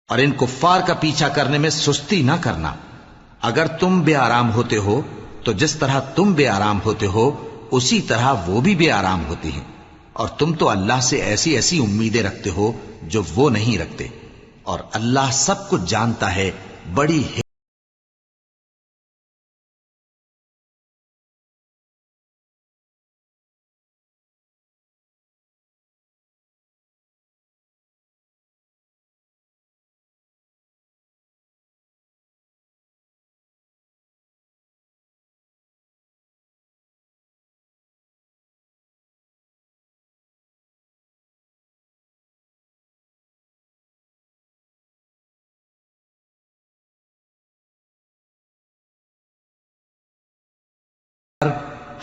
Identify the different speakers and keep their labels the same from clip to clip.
Speaker 1: اور ان کفار کا پیچھا کرنے میں سستی نہ کرنا۔ اگر تم بے آرام ہوتے ہو تو جس طرح تم بے آرام ہوتے ہو اسی طرح وہ بھی بے آرام ہوتے ہیں، اور تم تو اللہ سے ایسی ایسی امیدیں رکھتے ہو جو وہ نہیں رکھتے، اور اللہ سب کچھ جانتا ہے، بڑی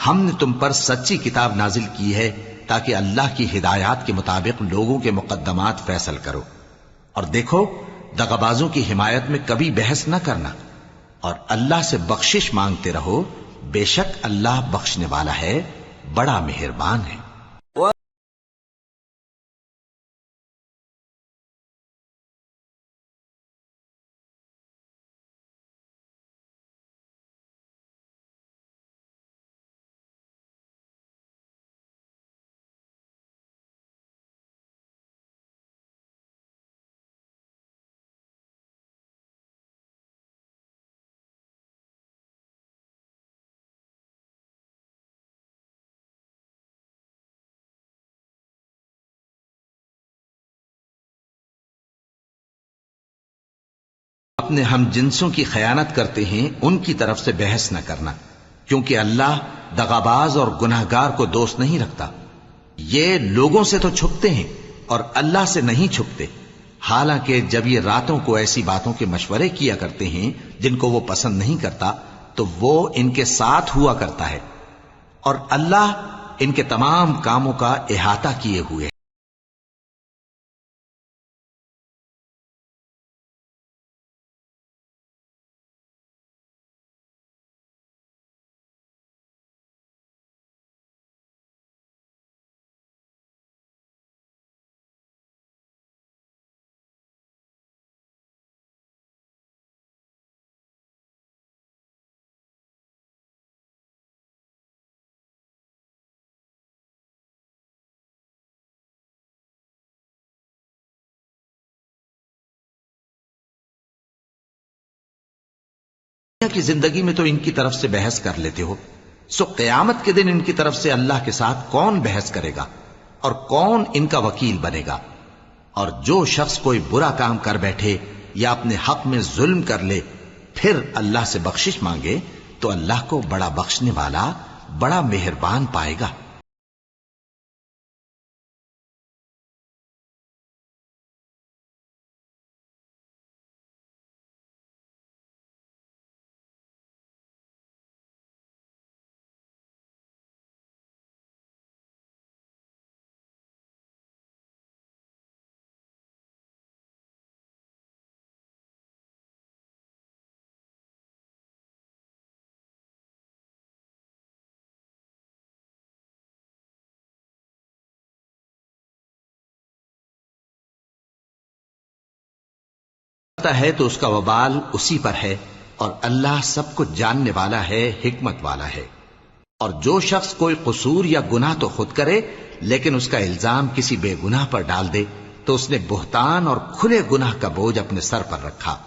Speaker 1: ہم نے تم پر سچی کتاب نازل کی ہے تاکہ اللہ کی ہدایات کے مطابق لوگوں کے مقدمات فیصل کرو، اور دیکھو دغابازوں کی حمایت میں کبھی بحث نہ کرنا، اور اللہ سے بخشش مانگتے رہو، بے شک اللہ بخشنے والا ہے، بڑا مہربان ہے۔ اپنے ہم جنسوں کی خیانت کرتے ہیں ان کی طرف سے بحث نہ کرنا، کیونکہ اللہ دغاباز اور گناہگار کو دوست نہیں رکھتا۔ یہ لوگوں سے تو چھپتے ہیں اور اللہ سے نہیں چھپتے، حالانکہ جب یہ راتوں کو ایسی باتوں کے مشورے کیا کرتے ہیں جن کو وہ پسند نہیں کرتا تو وہ ان کے ساتھ ہوا کرتا ہے، اور اللہ ان کے تمام کاموں کا احاطہ کیے ہوئے ہے۔ دنیا کی زندگی میں تو ان کی طرف سے بحث کر لیتے ہو، سو قیامت کے دن ان کی طرف سے اللہ کے ساتھ کون بحث کرے گا اور کون ان کا وکیل بنے گا؟ اور جو شخص کوئی برا کام کر بیٹھے یا اپنے حق میں ظلم کر لے پھر اللہ سے بخشش مانگے تو اللہ کو بڑا بخشنے والا، بڑا مہربان پائے گا۔ ہے تو اس کا وبال اسی پر ہے، اور اللہ سب کچھ جاننے والا ہے، حکمت والا ہے۔ اور جو شخص کوئی قصور یا گناہ تو خود کرے لیکن اس کا الزام کسی بے گناہ پر ڈال دے تو اس نے بہتان اور کھلے گناہ کا بوجھ اپنے سر پر رکھا۔